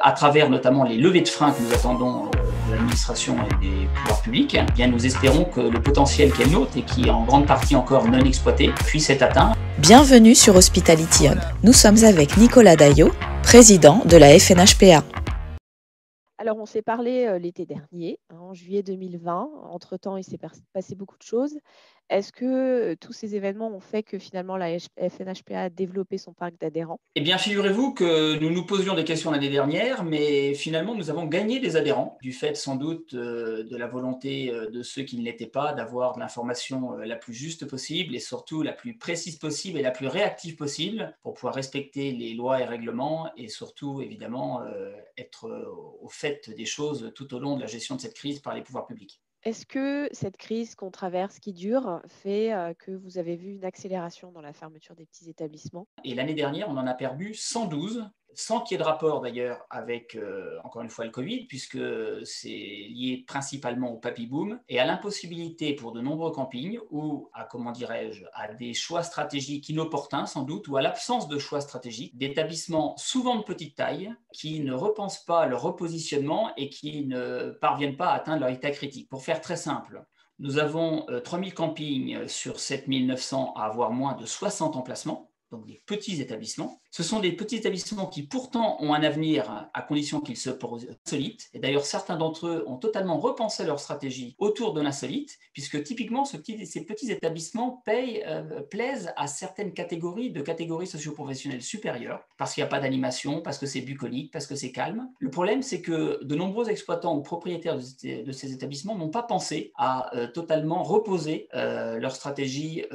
À travers notamment les levées de freins que nous attendons de l'administration et des pouvoirs publics, eh bien nous espérons que le potentiel qui est le nôtre et qui est en grande partie encore non exploité puisse être atteint. Bienvenue sur Hospitality On. Nous sommes avec Nicolas Daillot, président de la FNHPA. Alors, on s'est parlé l'été dernier, en juillet 2020. Entre-temps, il s'est passé beaucoup de choses. Est-ce que tous ces événements ont fait que finalement la FNHPA a développé son parc d'adhérents? Eh bien, figurez-vous que nous nous posions des questions l'année dernière, mais finalement, nous avons gagné des adhérents, du fait sans doute de la volonté de ceux qui ne l'étaient pas d'avoir de l'information la plus juste possible et surtout la plus précise possible et la plus réactive possible pour pouvoir respecter les lois et règlements et surtout, évidemment, être au fait des choses tout au long de la gestion de cette crise par les pouvoirs publics. Est-ce que cette crise qu'on traverse, qui dure, fait que vous avez vu une accélération dans la fermeture des petits établissements? Et l'année dernière, on en a perdu 112, sans qu'il y ait de rapport d'ailleurs avec, encore une fois, le Covid, puisque c'est lié principalement au papy boom et à l'impossibilité pour de nombreux campings ou à, comment dirais-je, à des choix stratégiques inopportuns sans doute, ou à l'absence de choix stratégiques, d'établissements souvent de petite taille qui ne repensent pas leur repositionnement et qui ne parviennent pas à atteindre leur état critique. Pour faire très simple, nous avons 3000 campings sur 7900 à avoir moins de 60 emplacements, donc des petits établissements. Ce sont des petits établissements qui pourtant ont un avenir à condition qu'ils se posent insolites. Et d'ailleurs, certains d'entre eux ont totalement repensé leur stratégie autour de l'insolite, puisque typiquement, ces petits établissements plaisent à certaines catégories socio-professionnelles supérieures, parce qu'il n'y a pas d'animation, parce que c'est bucolique, parce que c'est calme. Le problème, c'est que de nombreux exploitants ou propriétaires de ces établissements n'ont pas pensé à totalement reposer leur stratégie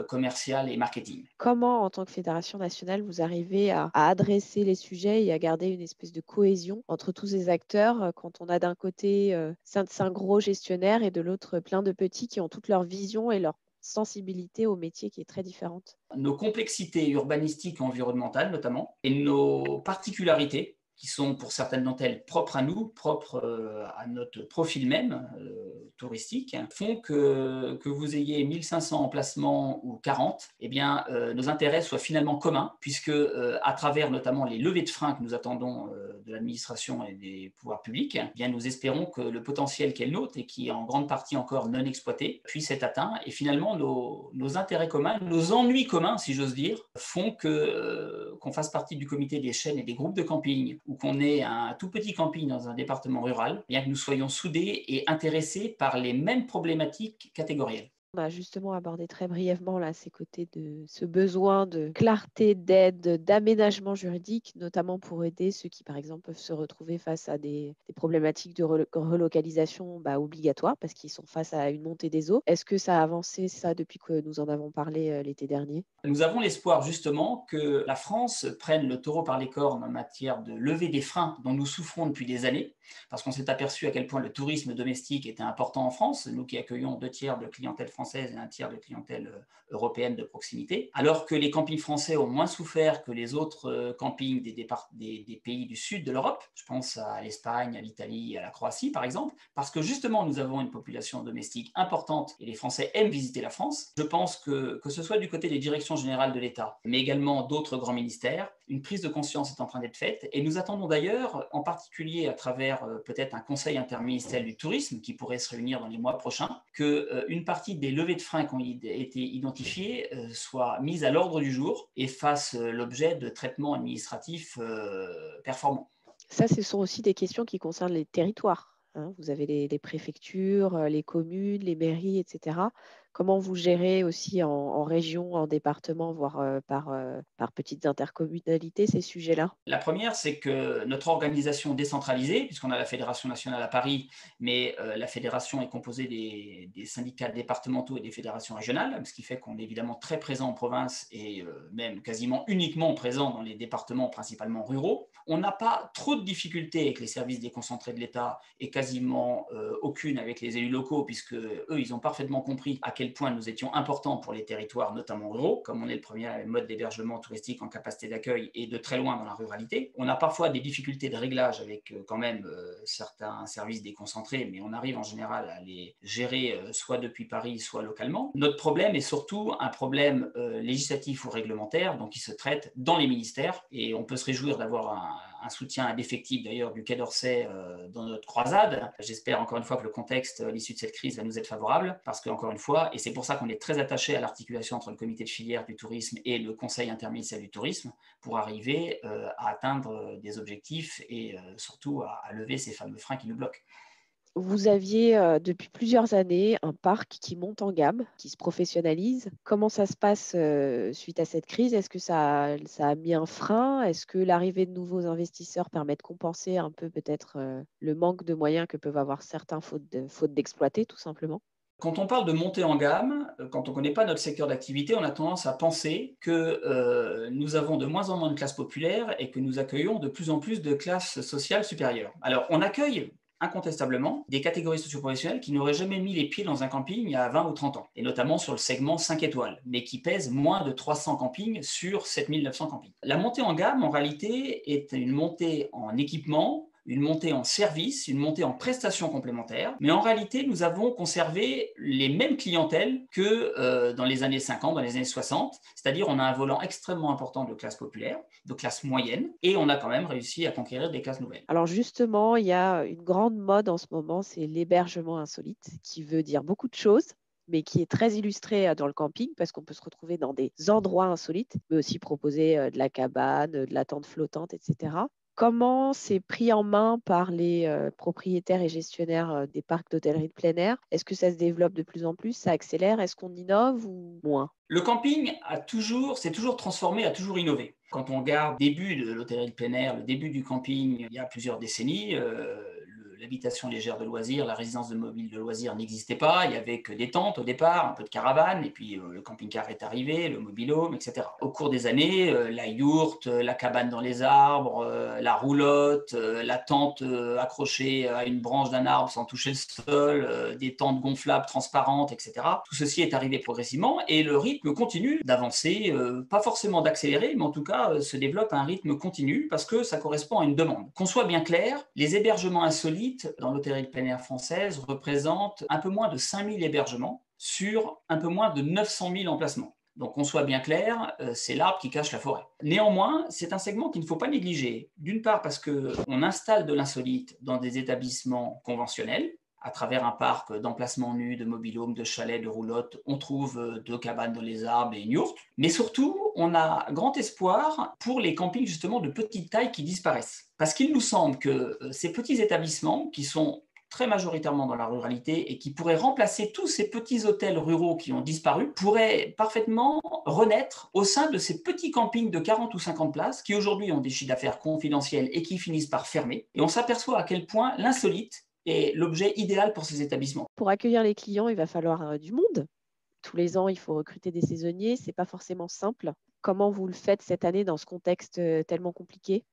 commerciale et marketing. Comment, en tant que fédération nationale, vous arrivez à adresser les sujets et à garder une espèce de cohésion entre tous ces acteurs quand on a d'un côté 5 gros gestionnaires et de l'autre plein de petits qui ont toute leur vision et leur sensibilité au métier qui est très différente? Nos complexités urbanistiques et environnementales notamment, et nos particularités, qui sont pour certaines d'entre elles propres à nous, propres à notre profil même touristique, font que vous ayez 1500 emplacements ou 40, eh bien, nos intérêts soient finalement communs, puisque à travers notamment les levées de freins que nous attendons de l'administration et des pouvoirs publics, eh bien, nous espérons que le potentiel qui est le nôtre et qui est en grande partie encore non exploité puisse être atteint, et finalement nos intérêts communs, nos ennuis communs, si j'ose dire, font qu'on fasse partie du comité des chaînes et des groupes de camping, ou qu'on ait un tout petit camping dans un département rural, bien que nous soyons soudés et intéressés par les mêmes problématiques catégorielles. On a justement abordé très brièvement là, ces côtés de ce besoin de clarté, d'aide, d'aménagement juridique, notamment pour aider ceux qui, par exemple, peuvent se retrouver face à des problématiques de relocalisation obligatoires parce qu'ils sont face à une montée des eaux. Est-ce que ça a avancé, ça, depuis que nous en avons parlé l'été dernier? Nous avons l'espoir justement que la France prenne le taureau par les cornes en matière de lever des freins dont nous souffrons depuis des années, parce qu'on s'est aperçu à quel point le tourisme domestique était important en France, nous qui accueillons 2 tiers de clientèle française et 1 tiers de clientèle européenne de proximité, alors que les campings français ont moins souffert que les autres campings des pays du sud de l'Europe. Je pense à l'Espagne, à l'Italie, à la Croatie par exemple, parce que justement nous avons une population domestique importante et les Français aiment visiter la France. Je pense que ce soit du côté des directions générales de l'État, mais également d'autres grands ministères, une prise de conscience est en train d'être faite, et nous attendons d'ailleurs, en particulier à travers peut-être un conseil interministériel du tourisme qui pourrait se réunir dans les mois prochains, qu'une partie des levées de freins qui ont été identifiées soit mise à l'ordre du jour et fasse l'objet de traitements administratifs performants. Ça, ce sont aussi des questions qui concernent les territoires, hein. Vous avez les préfectures, les communes, les mairies, etc. Comment vous gérez aussi en région, en département, voire par petites intercommunalités, ces sujets-là? La première, c'est que notre organisation décentralisée, puisqu'on a la Fédération nationale à Paris, mais la fédération est composée des syndicats départementaux et des fédérations régionales, ce qui fait qu'on est évidemment très présent en province et même quasiment uniquement présent dans les départements principalement ruraux. On n'a pas trop de difficultés avec les services déconcentrés de l'État et quasiment aucune avec les élus locaux, puisque eux, ils ont parfaitement compris à quel point nous étions importants pour les territoires, notamment ruraux, comme on est le premier mode d'hébergement touristique en capacité d'accueil et de très loin dans la ruralité. On a parfois des difficultés de réglage avec quand même certains services déconcentrés, mais on arrive en général à les gérer soit depuis Paris, soit localement. Notre problème est surtout un problème législatif ou réglementaire, donc qui se traite dans les ministères, et on peut se réjouir d'avoir un soutien indéfectible d'ailleurs du Quai d'Orsay dans notre croisade. J'espère encore une fois que le contexte à l'issue de cette crise va nous être favorable parce qu'encore une fois, et c'est pour ça qu'on est très attaché à l'articulation entre le comité de filière du tourisme et le conseil interministériel du tourisme pour arriver à atteindre des objectifs et surtout à lever ces fameux freins qui nous bloquent. Vous aviez depuis plusieurs années un parc qui monte en gamme, qui se professionnalise. Comment ça se passe suite à cette crise? Est-ce que ça a mis un frein? Est-ce que l'arrivée de nouveaux investisseurs permet de compenser un peu peut-être le manque de moyens que peuvent avoir certains faute d'exploiter tout simplement? Quand on parle de montée en gamme, quand on ne connaît pas notre secteur d'activité, on a tendance à penser que nous avons de moins en moins de classes populaires et que nous accueillons de plus en plus de classes sociales supérieures. Alors, on accueille incontestablement des catégories socio-professionnelles qui n'auraient jamais mis les pieds dans un camping il y a 20 ou 30 ans, et notamment sur le segment 5 étoiles, mais qui pèse moins de 300 campings sur 7900 campings. La montée en gamme, en réalité, est une montée en équipement, une montée en services, une montée en prestations complémentaires, mais en réalité, nous avons conservé les mêmes clientèles que dans les années 50, dans les années 60, c'est-à-dire on a un volant extrêmement important de classe populaire, de classe moyenne, et on a quand même réussi à conquérir des classes nouvelles. Alors justement, il y a une grande mode en ce moment, c'est l'hébergement insolite, qui veut dire beaucoup de choses, mais qui est très illustré dans le camping parce qu'on peut se retrouver dans des endroits insolites, mais aussi proposer de la cabane, de la tente flottante, etc. Comment c'est pris en main par les propriétaires et gestionnaires des parcs d'hôtellerie de plein air? Est-ce que ça se développe de plus en plus? Ça accélère? Est-ce qu'on innove ou moins? Le camping s'est toujours transformé, a toujours innové. Quand on regarde le début de l'hôtellerie de plein air, le début du camping, il y a plusieurs décennies, l'habitation légère de loisirs, la résidence de mobile de loisirs n'existait pas. Il n'y avait que des tentes au départ, un peu de caravane, et puis le camping-car est arrivé, le mobil-home, etc. Au cours des années, la yourte, la cabane dans les arbres, la roulotte, la tente accrochée à une branche d'un arbre sans toucher le sol, des tentes gonflables, transparentes, etc. Tout ceci est arrivé progressivement et le rythme continue d'avancer, pas forcément d'accélérer, mais en tout cas se développe à un rythme continu parce que ça correspond à une demande. Qu'on soit bien clair, les hébergements insolites dans l'hôtellerie de plein air française représente un peu moins de 5000 hébergements sur un peu moins de 900 000 emplacements. Donc, qu'on soit bien clair, c'est l'arbre qui cache la forêt. Néanmoins, c'est un segment qu'il ne faut pas négliger. D'une part parce qu'on installe de l'insolite dans des établissements conventionnels, à travers un parc d'emplacements nus, de mobil-homes, de chalets, de roulottes, on trouve 2 cabanes dans les arbres et une yourte. Mais surtout, on a grand espoir pour les campings justement de petite taille qui disparaissent. Parce qu'il nous semble que ces petits établissements, qui sont très majoritairement dans la ruralité et qui pourraient remplacer tous ces petits hôtels ruraux qui ont disparu, pourraient parfaitement renaître au sein de ces petits campings de 40 ou 50 places qui aujourd'hui ont des chiffres d'affaires confidentiels et qui finissent par fermer. Et on s'aperçoit à quel point l'insolite est l'objet idéal pour ces établissements. Pour accueillir les clients, il va falloir du monde. Tous les ans, il faut recruter des saisonniers. Ce n'est pas forcément simple. Comment vous le faites cette année dans ce contexte tellement compliqué?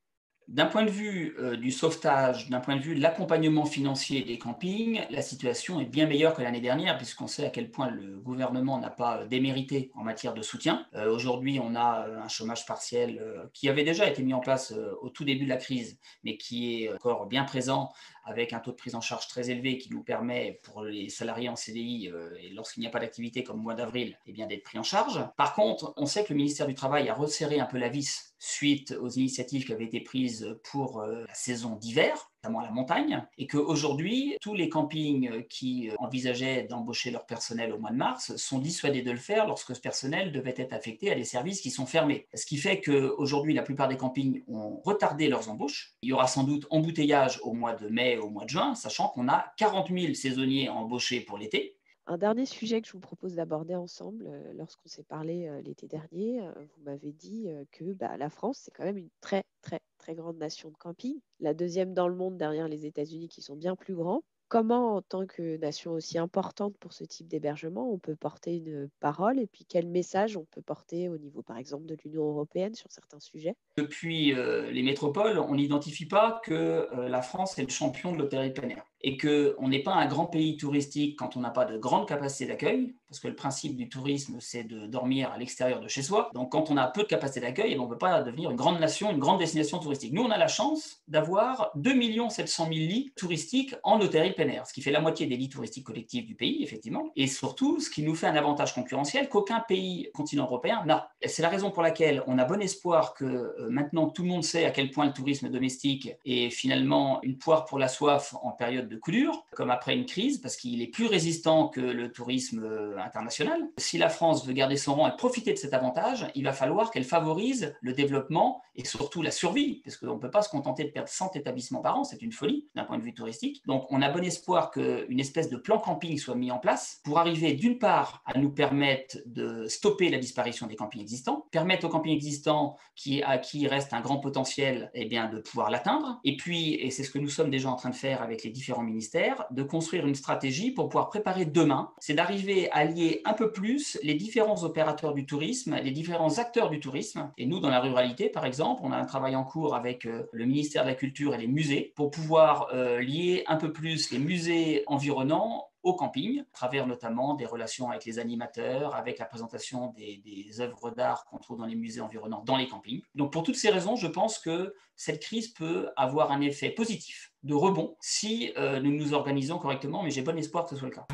D'un point de vue du sauvetage, d'un point de vue de l'accompagnement financier des campings, la situation est bien meilleure que l'année dernière puisqu'on sait à quel point le gouvernement n'a pas démérité en matière de soutien. Aujourd'hui, on a un chômage partiel qui avait déjà été mis en place au tout début de la crise, mais qui est encore bien présent avec un taux de prise en charge très élevé qui nous permet, pour les salariés en CDI, et lorsqu'il n'y a pas d'activité comme au mois d'avril, eh bien, d'être pris en charge. Par contre, on sait que le ministère du Travail a resserré un peu la vis suite aux initiatives qui avaient été prises pour la saison d'hiver, notamment à la montagne, et qu'aujourd'hui, tous les campings qui envisageaient d'embaucher leur personnel au mois de mars sont dissuadés de le faire lorsque ce personnel devait être affecté à des services qui sont fermés. Ce qui fait qu'aujourd'hui, la plupart des campings ont retardé leurs embauches. Il y aura sans doute embouteillage au mois de mai, au mois de juin, sachant qu'on a 40 000 saisonniers embauchés pour l'été. Un dernier sujet que je vous propose d'aborder ensemble, lorsqu'on s'est parlé l'été dernier, vous m'avez dit que la France, c'est quand même une très, très, très grande nation de camping, la deuxième dans le monde derrière les États-Unis qui sont bien plus grands. Comment, en tant que nation aussi importante pour ce type d'hébergement, on peut porter une parole et puis quel message on peut porter au niveau, par exemple, de l'Union européenne sur certains sujets? Depuis les métropoles, on n'identifie pas que la France est le champion de l'hôtellerie de plein air et qu'on n'est pas un grand pays touristique quand on n'a pas de grande capacité d'accueil, parce que le principe du tourisme, c'est de dormir à l'extérieur de chez soi. Donc quand on a peu de capacité d'accueil, on ne peut pas devenir une grande nation, une grande destination touristique. Nous, on a la chance d'avoir 2 700 000 lits touristiques en hôtellerie plein air, ce qui fait la moitié des lits touristiques collectifs du pays, effectivement, et surtout, ce qui nous fait un avantage concurrentiel qu'aucun pays continent européen n'a. C'est la raison pour laquelle on a bon espoir que maintenant tout le monde sait à quel point le tourisme domestique est finalement une poire pour la soif en période de coup dur, comme après une crise, parce qu'il est plus résistant que le tourisme international. Si la France veut garder son rang et profiter de cet avantage, il va falloir qu'elle favorise le développement et surtout la survie, parce qu'on ne peut pas se contenter de perdre 100 établissements par an, c'est une folie d'un point de vue touristique. Donc on a bon espoir qu'une espèce de plan camping soit mis en place pour arriver d'une part à nous permettre de stopper la disparition des campings existants, permettre aux campings existants à qui reste un grand potentiel de pouvoir l'atteindre, et puis, et c'est ce que nous sommes déjà en train de faire avec les différents ministères, de construire une stratégie pour pouvoir préparer demain, c'est d'arriver à lier un peu plus les différents opérateurs du tourisme, les différents acteurs du tourisme, et nous dans la ruralité par exemple, on a un travail en cours avec le ministère de la Culture et les musées pour pouvoir lier un peu plus les musées environnants au camping, à travers notamment des relations avec les animateurs, avec la présentation des œuvres d'art qu'on trouve dans les musées environnants, dans les campings. Donc pour toutes ces raisons, je pense que cette crise peut avoir un effet positif de rebond si nous nous organisons correctement, mais j'ai bon espoir que ce soit le cas.